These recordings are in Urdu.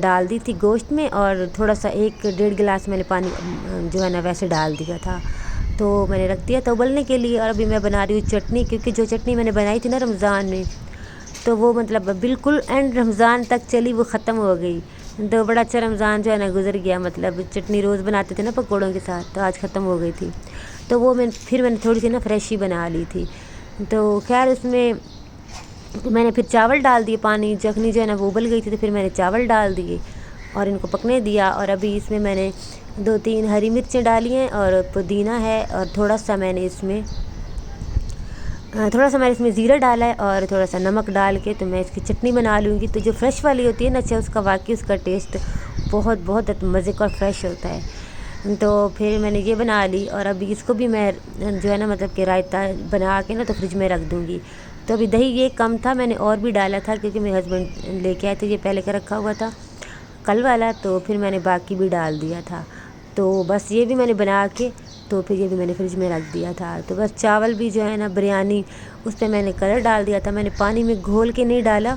ڈال دی تھی گوشت میں، اور تھوڑا سا 1-1.5 گلاس میں نے پانی جو ہے نا ویسے ڈال دیا تھا، تو میں نے رکھ دیا تھا ابلنے کے لیے۔ اور ابھی میں بنا رہی ہوں چٹنی، کیونکہ جو چٹنی میں نے بنائی تھی نا رمضان میں، تو وہ مطلب بالکل اینڈ رمضان تک چلی، وہ ختم ہو گئی، تو بڑا اچھا رمضان جو ہے نا گزر گیا۔ مطلب چٹنی روز بناتے تھے نا پکوڑوں کے ساتھ، تو آج ختم ہو گئی تھی، تو وہ میں نے تھوڑی سی نا فریش ہی بنا لی تھی۔ تو خیر اس میں نے پھر چاول ڈال دیے، پانی یخنی جو ہے نا وہ ابل گئی تھی، تو پھر میں نے چاول ڈال دیے اور ان کو پکنے دیا۔ اور ابھی اس میں نے 2-3 ہری مرچیں ڈالی ہیں اور پودینہ ہے، اور تھوڑا سا میں نے اس میں زیرہ ڈالا ہے، اور تھوڑا سا نمک ڈال کے تو میں اس کی چٹنی بنا لوں گی۔ تو جو فریش والی ہوتی ہے نا، اچھا اس کا واقعی اس کا ٹیسٹ بہت بہت مزے کا اور فریش ہوتا ہے۔ تو پھر میں نے یہ بنا لی، اور ابھی اس کو بھی میں جو ہے نا مطلب کہ رائتہ بنا کے نا تو فریج میں رکھ دوں گی۔ تو ابھی دہی یہ کم تھا، میں نے اور بھی ڈالا تھا کیونکہ میرے ہسبینڈ لے کے آئے تھے، یہ پہلے کا رکھا ہوا تھا کل والا، تو پھر میں نے باقی بھی ڈال دیا تھا۔ تو بس یہ بھی میں نے بنا کے تو پھر یہ بھی میں نے فریج میں رکھ دیا تھا۔ تو بس چاول بھی جو ہے نا بریانی، اس پہ میں نے کلر ڈال دیا تھا، میں نے پانی میں گھول کے نہیں ڈالا،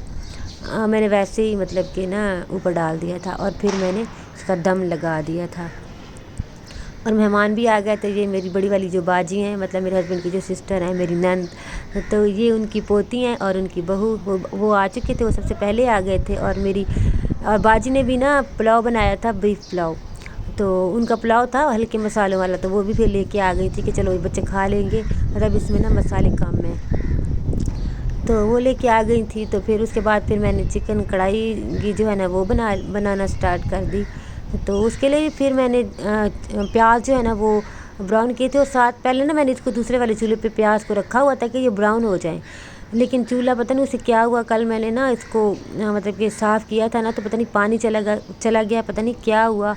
میں نے ویسے ہی مطلب کہ نا اوپر ڈال دیا تھا، اور پھر میں نے اس کا دم لگا دیا تھا۔ اور مہمان بھی آ گئے تھے، یہ میری بڑی والی جو باجی ہیں، مطلب میرے ہسبینڈ کی جو سسٹر ہیں، میری نند، تو یہ ان کی پوتی ہیں اور ان کی بہو، وہ آ چکے تھے، وہ سب سے پہلے آ گئے تھے۔ اور باجی نے بھی نا پلاؤ بنایا تھا، بیف پلاؤ، تو ان کا پلاؤ تھا ہلکے مسالوں والا، تو وہ بھی پھر لے کے آ گئی تھی کہ چلو یہ بچے کھا لیں گے، مطلب اس میں نا مسالے کم ہیں، تو وہ لے کے آ گئی تھی۔ تو پھر اس کے بعد پھر میں نے چکن کڑھائی جو ہے نا وہ بنانا سٹارٹ کر دی۔ تو اس کے لیے پھر میں نے پیاز جو ہے نا وہ براؤن کیے تھے، اور ساتھ پہلے نا میں نے اس کو دوسرے والے چولہے پہ پیاز کو رکھا ہوا تھا کہ یہ براؤن ہو جائیں، لیکن چولہا پتہ نہیں اسے کیا ہوا، کل میں نے نا اس کو مطلب کہ صاف کیا تھا نا، تو پتہ نہیں پانی چلا گیا، پتہ نہیں کیا ہوا،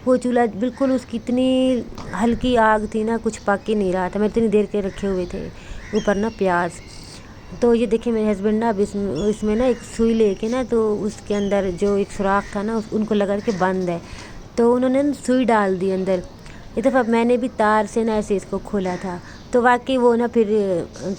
وہ چولہا بالکل اس کی اتنی ہلکی آگ تھی نا، کچھ پک ہی نہیں رہا تھا، میں اتنی دیر کے رکھے ہوئے تھے اوپر نا پیاز۔ تو یہ دیکھیں میرے ہسبینڈ نا اب اس میں نا ایک سوئی لے کے نا، تو اس کے اندر جو ایک سوراخ تھا نا ان کو لگا کے بند ہے، تو انہوں نے سوئی ڈال دی اندر۔ ایک دفعہ میں نے بھی تار سے نا ایسے اس کو کھولا تھا، تو واقعی وہ نا پھر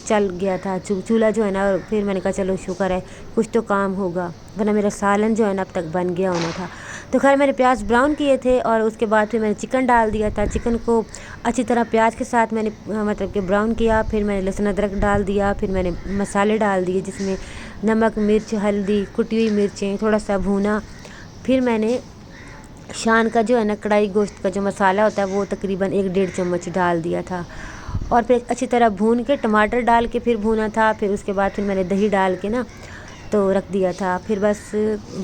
چل گیا تھا چولہا جو ہے نا، اور پھر میں نے کہا چلو شکر ہے کچھ تو کام ہوگا، ورنہ میرا سالن جو ہے نا اب تک بن گیا ہونا تھا۔ تو خیر میں نے پیاز براؤن کیے تھے، اور اس کے بعد پھر میں نے چکن ڈال دیا تھا، چکن کو اچھی طرح پیاز کے ساتھ میں نے مطلب کہ براؤن کیا، پھر میں نے لہسن ادرک ڈال دیا، پھر میں نے مسالے ڈال دیے جس میں نمک، مرچ، ہلدی، کٹی ہوئی مرچیں، تھوڑا سا بھونا، پھر میں نے شان کا جو ہے نا کڑھائی گوشت کا جو مسالہ ہوتا ہے وہ تقریباً 1-1.5 چمچ ڈال دیا تھا، اور پھر اچھی طرح بھون کے ٹماٹر ڈال کے پھر بھونا تھا، پھر اس کے بعد پھر میں نے دہی ڈال کے نا تو رکھ دیا تھا، پھر بس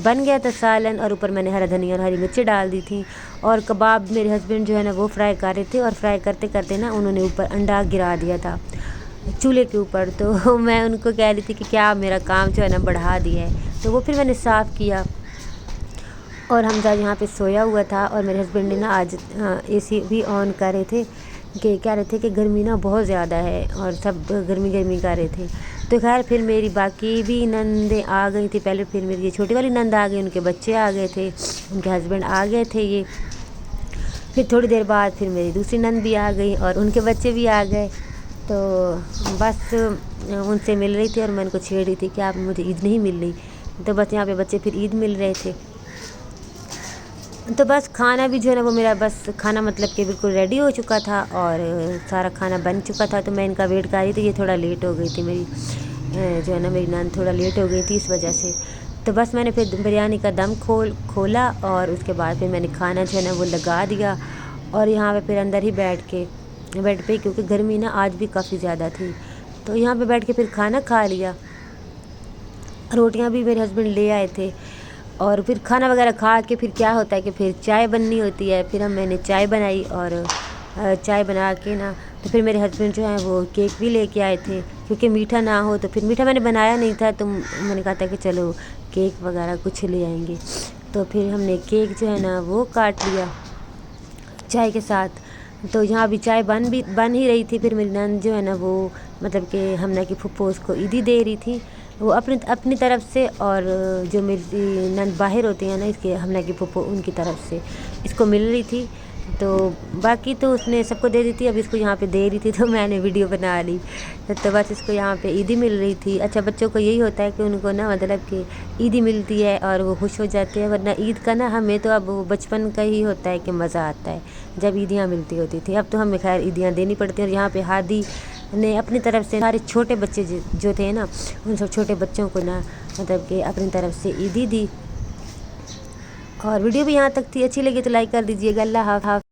بن گیا تھا سالن، اور اوپر میں نے ہرا دھنیا اور ہری مرچیں ڈال دی تھیں۔ اور کباب میرے ہسبینڈ جو ہے نا وہ فرائی کر رہے تھے، اور فرائی کرتے کرتے نا انہوں نے اوپر انڈا گرا دیا تھا چولہے کے اوپر، تو میں ان کو کہہ رہی تھی کہ کیا میرا کام جو ہے نا بڑھا دیا ہے، تو وہ پھر میں نے صاف کیا۔ اور حمزہ یہاں پہ سویا ہوا تھا، اور میرے ہسبینڈ نے نا آج اے سی بھی آن کر رہے تھے کہ کہہ رہے تھے کہ گرمی نا بہت زیادہ ہے، اور سب گرمی کر رہے تھے۔ تو خیر پھر میری باقی بھی نندیں آ گئی تھیں، پہلے پھر میری یہ چھوٹی والی نند آ گئی، ان کے بچے آ گئے تھے، ان کے ہسبینڈ آ گئے تھے، یہ پھر تھوڑی دیر بعد پھر میری دوسری نند بھی آ گئی اور ان کے بچے بھی آ گئے، تو بس ان سے مل رہی تھی، اور میں ان کو چھیڑ رہی تھی کہ آپ مجھے عید نہیں مل رہی، تو بس یہاں پہ بچے پھر عید مل رہے تھے۔ تو بس کھانا بھی جو ہے نا وہ میرا بس کھانا مطلب کہ بالکل ریڈی ہو چکا تھا، اور سارا کھانا بن چکا تھا، تو میں ان کا ویٹ کر رہی تھی، یہ تھوڑا لیٹ ہو گئی تھی میری جو ہے نا میری نان تھوڑا لیٹ ہو گئی تھی اس وجہ سے۔ تو بس میں نے پھر بریانی کا دم کھولا، اور اس کے بعد پھر میں نے کھانا جو ہے نا وہ لگا دیا، اور یہاں پہ پھر اندر ہی بیٹھ کے بیڈ پہ، کیونکہ گرمی نا آج بھی کافی زیادہ تھی، تو یہاں پہ بیٹھ کے پھر کھانا کھا لیا۔ روٹیاں بھی میرے ہسبینڈ لے آئے تھے، اور پھر کھانا وغیرہ کھا کے پھر کیا ہوتا ہے کہ پھر چائے بننی ہوتی ہے، پھر میں نے چائے بنائی، اور چائے بنا کے نا تو پھر میرے ہسبینڈ جو ہیں وہ کیک بھی لے کے آئے تھے، کیونکہ میٹھا نہ ہو تو پھر میٹھا میں نے بنایا نہیں تھا، تو میں نے کہا تھا کہ چلو کیک وغیرہ کچھ لے آئیں گے، تو پھر ہم نے کیک جو ہے نا وہ کاٹ لیا چائے کے ساتھ۔ تو یہاں ابھی چائے بن ہی رہی تھی، پھر میری نند جو ہے نا وہ مطلب کہ ہمنہ کی پھپھو اس کو عیدی دے رہی تھی، وہ اپنی طرف سے، اور جو میری نند باہر ہوتی ہیں نا اس کے ہمنہ کی پھپھو ان کی طرف سے اس کو مل رہی تھی، تو باقی تو اس نے سب کو دے دی تھی، اب اس کو یہاں پہ دے رہی تھی تو میں نے ویڈیو بنا لی، تو بس اس کو یہاں پہ عیدی مل رہی تھی۔ اچھا بچوں کو یہی ہوتا ہے کہ ان کو نا مطلب کہ عیدی ملتی ہے اور وہ خوش ہو جاتے ہیں، ورنہ عید کا نا ہمیں تو اب بچپن کا ہی ہوتا ہے کہ مزہ آتا ہے جب عیدیاں ملتی ہوتی تھی، اب تو ہمیں خیر عیدیاں دینی پڑتی ہیں۔ اور یہاں پہ ہادی نے اپنی طرف سے سارے چھوٹے بچے جو تھے نا ان سب چھوٹے بچوں کو نا مطلب کہ اپنی طرف سے عیدی دی۔ اور ویڈیو بھی یہاں تک تھی، اچھی لگی تو لائک کر دیجیے گا۔ اللہ حافظ۔